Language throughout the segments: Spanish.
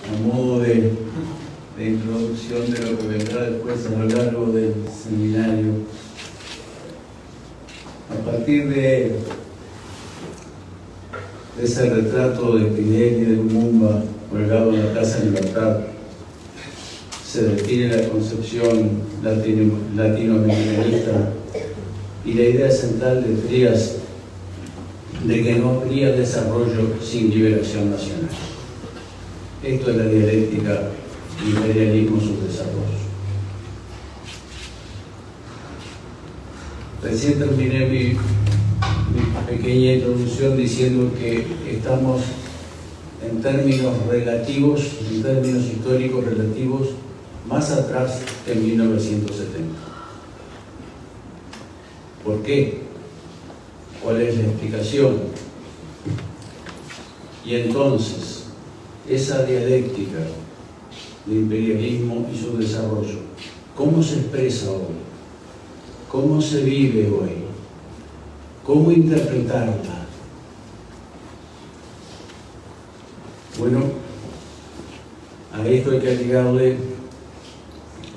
a modo de introducción de lo que vendrá después a lo largo del seminario. A partir de ese retrato de Pinelli y de Lumumba colgado en la Plaza Libertad, se define la concepción latinoamericanista y la idea central de Frías de que no habría desarrollo sin liberación nacional. Esto es la dialéctica imperialismo sus desarrollos. Recién terminé mi pequeña introducción diciendo que estamos en términos relativos, en términos históricos relativos, más atrás que en 1970. ¿Por qué? ¿Cuál es la explicación? Y entonces, esa dialéctica de imperialismo y su desarrollo, ¿cómo se expresa hoy? ¿Cómo se vive hoy? ¿Cómo interpretarla? Bueno, a esto hay que agregarle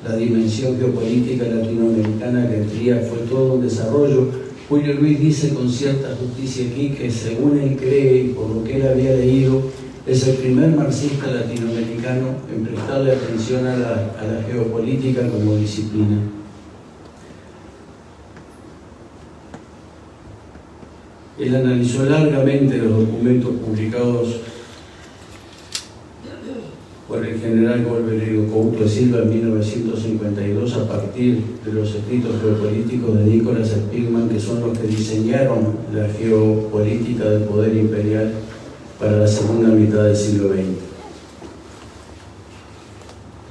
la dimensión geopolítica latinoamericana que en Frías fue todo un desarrollo. Julio Luis dice con cierta justicia aquí que, según él cree y por lo que él había leído, es el primer marxista latinoamericano en prestarle atención a la geopolítica como disciplina. Él analizó largamente los documentos publicados por el general Golberio Couto de Silva en 1952 a partir de los escritos geopolíticos de Nicholas Spigman, que son los que diseñaron la geopolítica del poder imperial para la segunda mitad del siglo XX.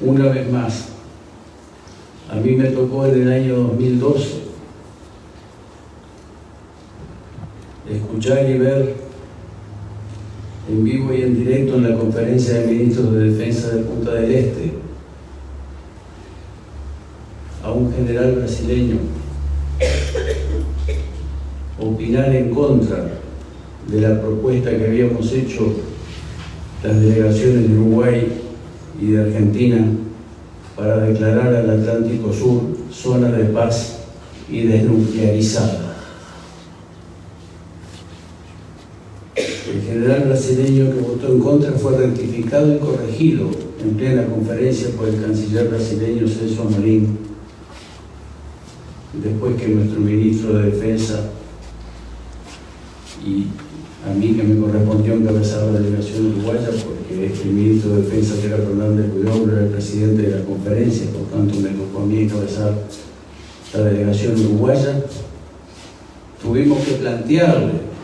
Una vez más, a mí me tocó en el año 2012 escuchar y ver en vivo y en directo en la conferencia de ministros de defensa de Punta del Este a un general brasileño opinar en contra de la propuesta que habíamos hecho las delegaciones de Uruguay y de Argentina para declarar al Atlántico Sur zona de paz y desnuclearizada. El general brasileño que votó en contra fue rectificado y corregido en plena conferencia por el canciller brasileño Celso Amorim, después que nuestro ministro de Defensa y a mí, que me correspondió encabezar la delegación uruguaya, porque el ministro de Defensa, que era Fernández Puyol, era el presidente de la conferencia, por tanto me tocó a mí encabezar la delegación uruguaya, tuvimos que plantearle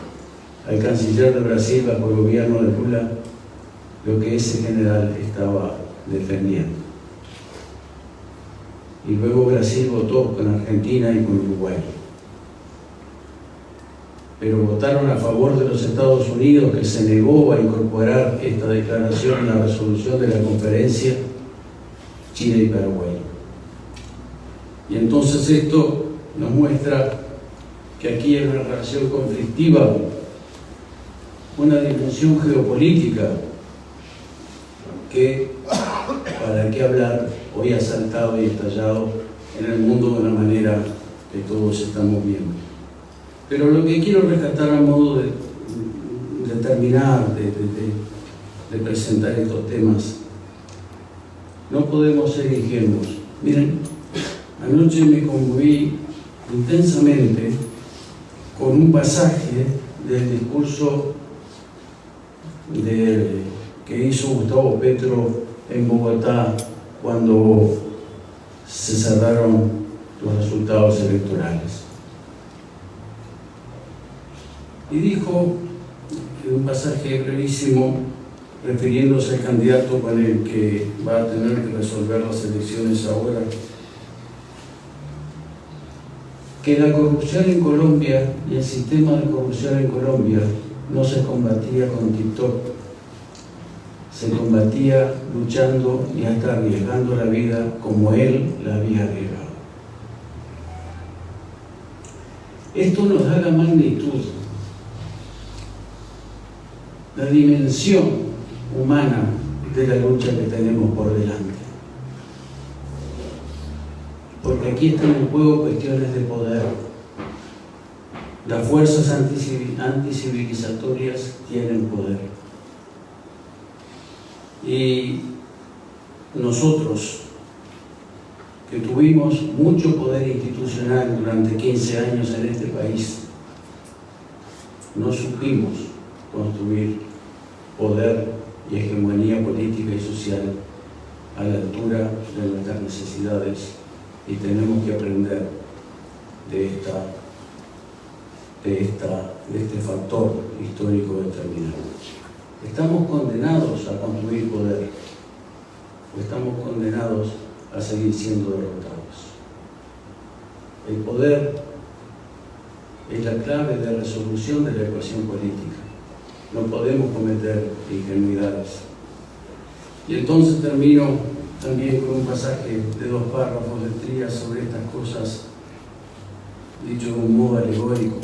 al canciller de Brasil bajo el gobierno de Lula lo que ese general estaba defendiendo. Y luego Brasil votó con Argentina y con Uruguay. Pero votaron a favor de los Estados Unidos, que se negó a incorporar esta declaración en la resolución de la conferencia, Chile y Paraguay. Y entonces esto nos muestra que aquí hay una relación conflictiva, una dimensión geopolítica que, para qué hablar, hoy ha saltado y estallado en el mundo de una manera que todos estamos viendo. Pero lo que quiero rescatar a modo de terminar, de presentar estos temas, no podemos ser ingenuos. Miren, anoche me conmoví intensamente con un pasaje del discurso que hizo Gustavo Petro en Bogotá cuando se cerraron los resultados electorales. Y dijo, en un pasaje brevísimo, refiriéndose al candidato con el que va a tener que resolver las elecciones ahora, que la corrupción en Colombia y el sistema de corrupción en Colombia no se combatía con TikTok, se combatía luchando y hasta arriesgando la vida como él la había arriesgado. Esto nos da la magnitud, la dimensión humana de la lucha que tenemos por delante. Porque aquí están en juego cuestiones de poder. Las fuerzas anticivilizatorias tienen poder. Y nosotros, que tuvimos mucho poder institucional durante 15 años en este país, no supimos construir poder y hegemonía política y social a la altura de nuestras necesidades, y tenemos que aprender de este factor histórico determinante. ¿Estamos condenados a construir poder o estamos condenados a seguir siendo derrotados? El poder es la clave de resolución de la ecuación política. No podemos cometer ingenuidades. Y entonces termino también con un pasaje de 2 párrafos de Trías sobre estas cosas, dicho de un modo alegórico,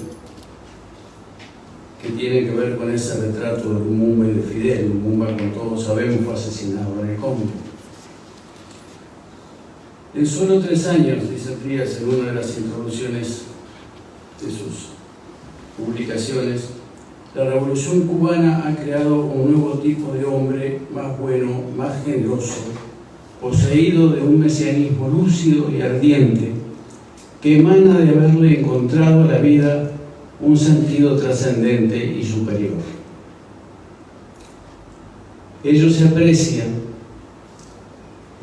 que tiene que ver con ese retrato de Lumumba y de Fidel. Lumumba, como todos sabemos, fue asesinado en el Congo. En solo 3 años, dice Trías en una de las introducciones de sus publicaciones, la revolución cubana ha creado un nuevo tipo de hombre, más bueno, más generoso, poseído de un mesianismo lúcido y ardiente, que emana de haberle encontrado a la vida un sentido trascendente y superior. Ello se aprecia,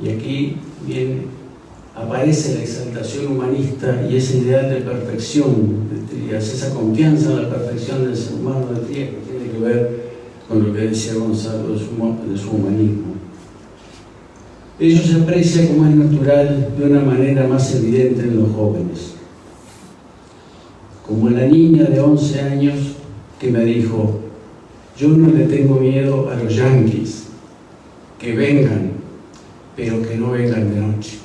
y aquí aparece la exaltación humanista y ese ideal de perfección de Trías, esa confianza en la perfección del ser humano de Trías, que tiene que ver con lo que decía Gonzalo de su humanismo. Ello se aprecia como es natural de una manera más evidente en los jóvenes, como la niña de 11 años que me dijo: yo no le tengo miedo a los yanquis, que vengan, pero que no vengan de noche.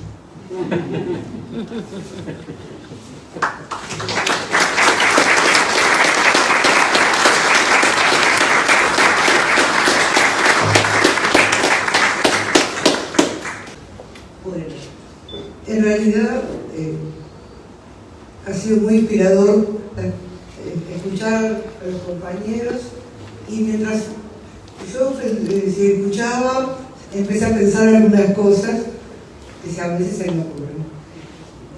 Bueno, en realidad ha sido muy inspirador escuchar a los compañeros, y mientras yo escuchaba, empecé a pensar algunas cosas que a veces se me ocurren.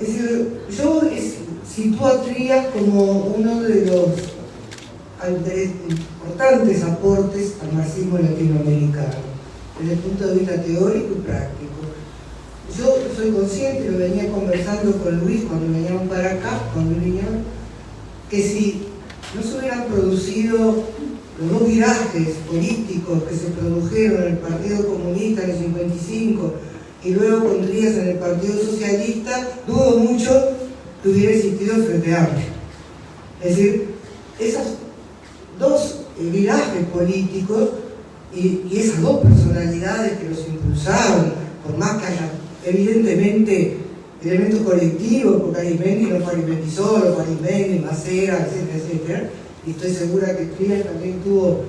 Es decir, yo sitúo a Trías como uno de los importantes aportes al marxismo latinoamericano, desde el punto de vista teórico y práctico. Yo soy consciente, lo venía conversando con Luis cuando veníamos para acá, que si no se hubieran producido los 2 virajes políticos que se produjeron en el Partido Comunista en el 55 y luego con Trías en el Partido Socialista, dudo mucho que hubiera existido el Frente Amplio. Es decir, esos 2 virajes políticos y esas 2 personalidades que los impulsaron, por más que haya evidentemente elementos colectivos, porque Arismendi no fue Arismendi solo, fue Arismendi, Macera, etcétera, etcétera, y estoy segura que Trías también tuvo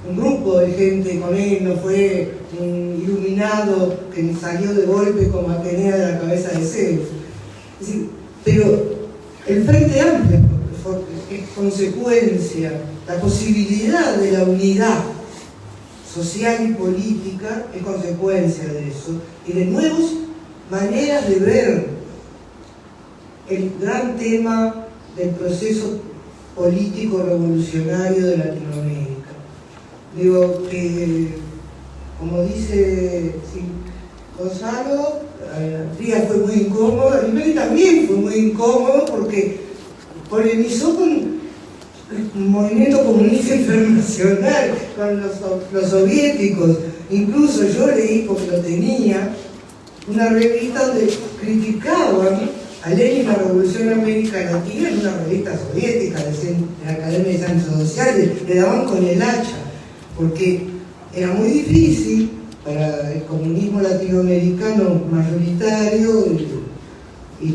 un grupo de gente con él, no fue un iluminado que salió de golpe como Atenea de la cabeza de Zeus. Es decir, pero el Frente Amplio es consecuencia, la posibilidad de la unidad social y política es consecuencia de eso, y de nuevas maneras de ver el gran tema del proceso político revolucionario de Latinoamérica. Digo que, como dice Gonzalo, Trías fue muy incómodo, Arismendi también fue muy incómodo porque polemizó con un movimiento comunista internacional, con los soviéticos. Incluso yo leí, porque lo tenía, una revista donde criticaban a Lenin la Revolución en América Latina, en una revista soviética de la Academia de Ciencias Sociales, le daban con el hacha, porque era muy difícil para el comunismo latinoamericano mayoritario y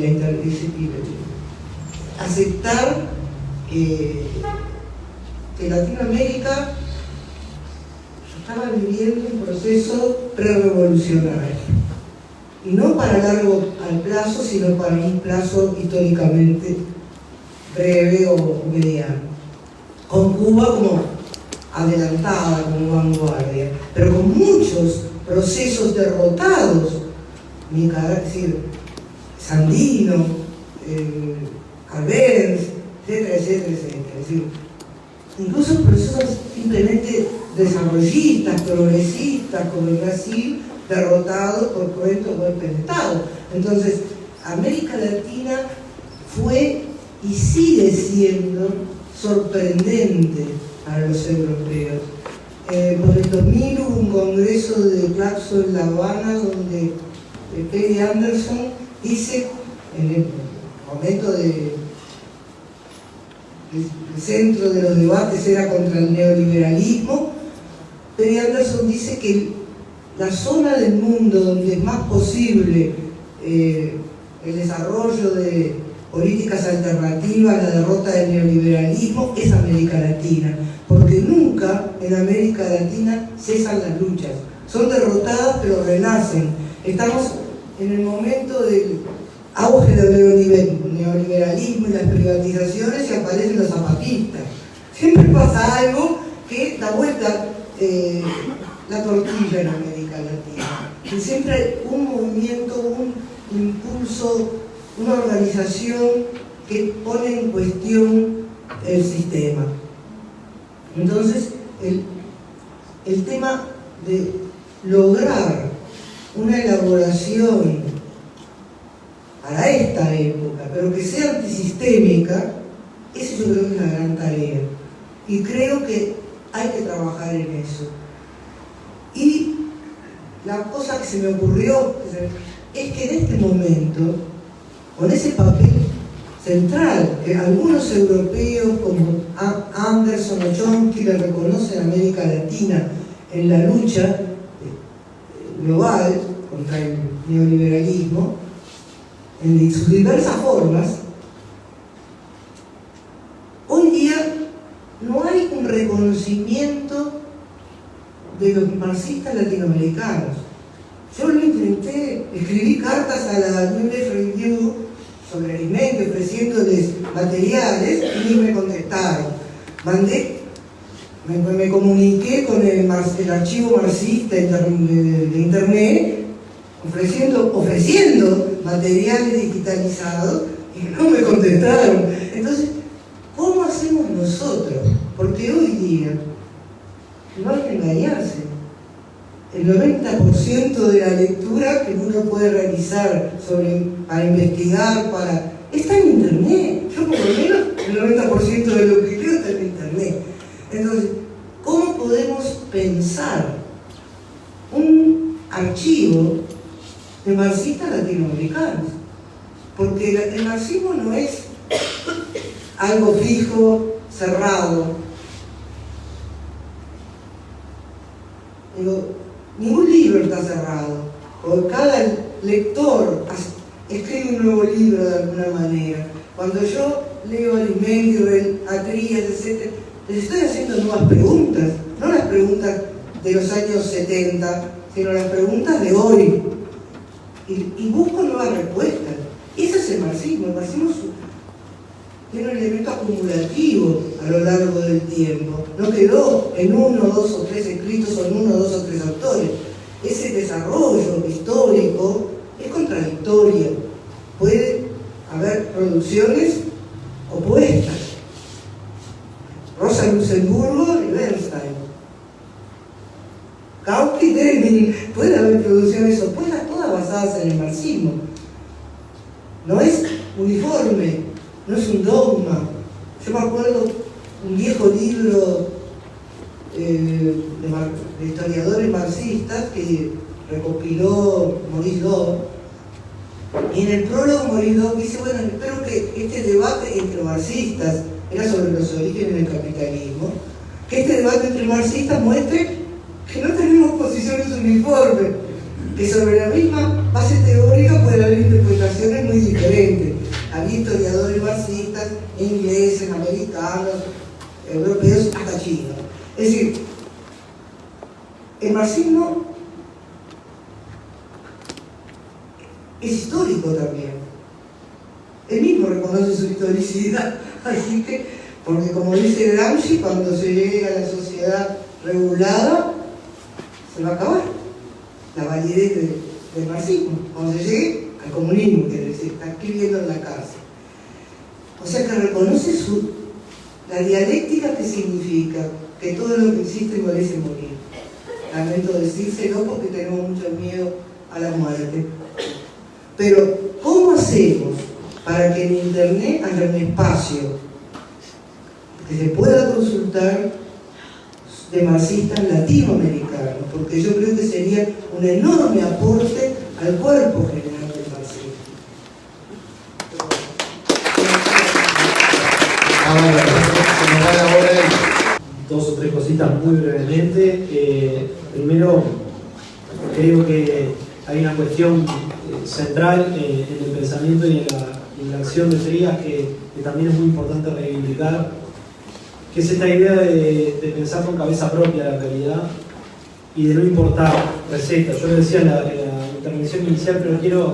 aceptar que Latinoamérica estaba viviendo un proceso prerevolucionario. Y no para largo al plazo, sino para un plazo históricamente breve o mediano. Con Cuba como adelantada, como vanguardia, pero con muchos procesos derrotados, es decir, Sandino, Arbenz, etcétera, etcétera, etcétera. Es decir, incluso procesos simplemente desarrollistas, progresistas, como en Brasil, derrotados por cruentos golpes de Estado. Entonces, América Latina fue y sigue siendo sorprendente para los europeos. Por el 2000 hubo un congreso de Claxo en La Habana donde Peggy Anderson dice, en el momento el centro de los debates era contra el neoliberalismo, Peggy Anderson dice que la zona del mundo donde es más posible el desarrollo de políticas alternativas, la derrota del neoliberalismo, es América Latina, porque nunca en América Latina cesan las luchas, son derrotadas pero renacen. Estamos en el momento del auge del neoliberalismo y las privatizaciones y aparecen los zapatistas. Siempre pasa algo que da vuelta la tortilla en América Latina, que siempre hay un movimiento, un impulso, una organización que pone en cuestión el sistema. Entonces, el tema de lograr una elaboración para esta época, pero que sea antisistémica, eso yo creo que es una gran tarea. Y creo que hay que trabajar en eso. Y la cosa que se me ocurrió es que en este momento, con ese papel central que algunos europeos como Anderson o Chomsky le reconocen a América Latina en la lucha global contra el neoliberalismo, en sus diversas formas, hoy día no hay un reconocimiento de los marxistas latinoamericanos. Yo lo intenté, escribí cartas a la New Left Review sobre alimento, ofreciéndoles materiales y ni me contestaron. Me comuniqué con el archivo marxista de internet, ofreciendo materiales digitalizados y no me contestaron. Entonces, ¿cómo hacemos nosotros? Porque hoy día no hay que engañarse. El 90% de la lectura que uno puede realizar para investigar, está en internet. Yo por lo menos el 90% de lo que creo está en internet. Entonces, ¿cómo podemos pensar un archivo de marxistas latinoamericanos? Porque el marxismo no es algo fijo, cerrado. Ningún libro está cerrado, porque cada lector escribe un nuevo libro de alguna manera. Cuando yo leo a Alimenti, a Trías, etc., les estoy haciendo nuevas preguntas, no las preguntas de los años 70, sino las preguntas de hoy. Y busco nuevas respuestas. Ese es el marxismo. El marxismo tiene un elemento acumulativo a lo largo del tiempo. No quedó en uno, dos o tres escritos o en uno, dos o tres autores. Ese desarrollo histórico es contradictorio. Puede haber producciones opuestas. Rosa Luxemburgo y Bernstein. Kautsky y Lenin. Puede haber producciones opuestas, todas basadas en el marxismo. No es uniforme, no es un dogma. Yo me acuerdo un viejo libro de historiadores marxistas que recopiló Maurice Dobb, y en el prólogo Maurice Dobb dice, bueno, espero que este debate entre marxistas, era sobre los orígenes del capitalismo, que este debate entre marxistas muestre que no tenemos posiciones uniformes, que sobre la misma base teórica puede haber interpretaciones muy diferentes. Había historiadores marxistas, ingleses, americanos, europeos, hasta chinos. Es decir, el marxismo es histórico también. Él mismo reconoce su historicidad, así que, porque como dice Gramsci, cuando se llegue a la sociedad regulada, se va a acabar la validez del marxismo, cuando se llegue al comunismo, que se está escribiendo en la cárcel. O sea que reconoce la dialéctica que significa que todo lo que existe merece morir. Lamento decírselo porque tenemos mucho miedo a la muerte. Pero, ¿cómo hacemos para que en Internet haya un espacio que se pueda consultar de marxistas latinoamericanos? Porque yo creo que sería un enorme aporte al cuerpo general del marxismo. Se nos va la hora. Dos o tres cositas muy brevemente. Primero, creo que hay una cuestión central en el pensamiento y en la acción de Trías que también es muy importante reivindicar, que es esta idea de pensar con cabeza propia la realidad y de no importar recetas. Yo lo decía en la intervención inicial, pero quiero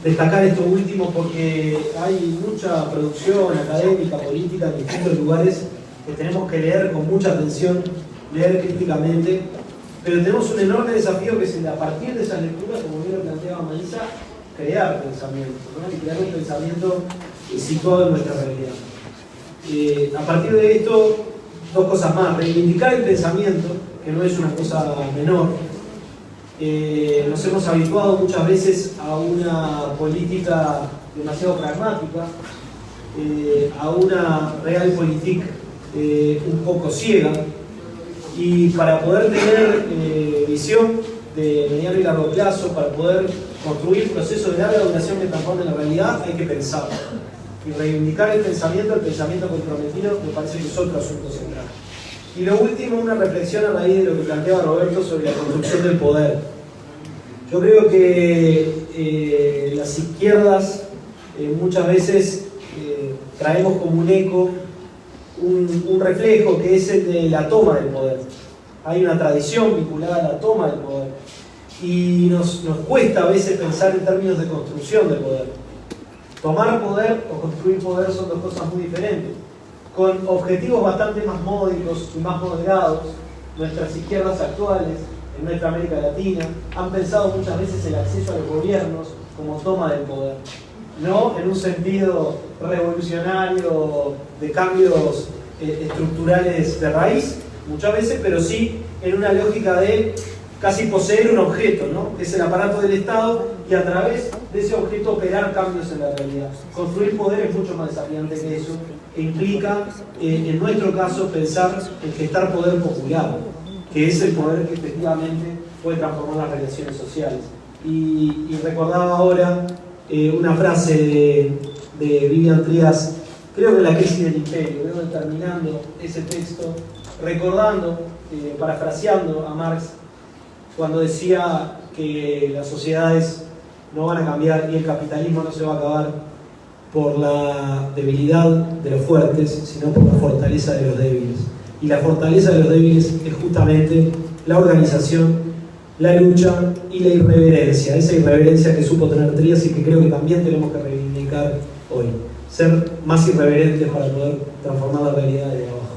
destacar esto último porque hay mucha producción académica, política en distintos lugares que tenemos que leer con mucha atención, leer críticamente, pero tenemos un enorme desafío que es a partir de esas lecturas, como bien lo planteaba Marisa, crear pensamiento, ¿no? Y crear un pensamiento situado en nuestra realidad. A partir de esto, dos cosas más: reivindicar el pensamiento, que no es una cosa menor. Nos hemos habituado muchas veces a una política demasiado pragmática, a una realpolitik un poco ciega, y para poder tener visión de mediano y largo plazo, para poder construir procesos de larga duración que transformen la realidad, hay que pensar. Y reivindicar el pensamiento comprometido, me parece que es otro asunto central. Y lo último, una reflexión a raíz de lo que planteaba Roberto sobre la construcción del poder. Yo creo que las izquierdas muchas veces traemos como un eco un reflejo que es el de la toma del poder. Hay una tradición vinculada a la toma del poder y nos cuesta a veces pensar en términos de construcción del poder. Tomar poder o construir poder son dos cosas muy diferentes, con objetivos bastante más módicos y más moderados. Nuestras izquierdas actuales en nuestra América Latina han pensado muchas veces el acceso a los gobiernos como toma del poder, no en un sentido revolucionario de cambios estructurales de raíz, muchas veces, pero sí en una lógica de casi poseer un objeto, ¿no? Que es el aparato del Estado, y a través de ese objeto operar cambios en la realidad. Construir poder es mucho más desafiante que eso, e implica, en nuestro caso, pensar en gestar poder popular, que es el poder que efectivamente puede transformar las relaciones sociales. Y recordaba ahora una frase de Vivian Trías, creo que en La crisis del imperio, creo que terminando ese texto, recordando, parafraseando a Marx, cuando decía que las sociedades no van a cambiar y el capitalismo no se va a acabar por la debilidad de los fuertes, sino por la fortaleza de los débiles. Y la fortaleza de los débiles es justamente la organización, la lucha y la irreverencia, esa irreverencia que supo tener Trías y que creo que también tenemos que reivindicar hoy. Ser más irreverentes para poder transformar la realidad de abajo.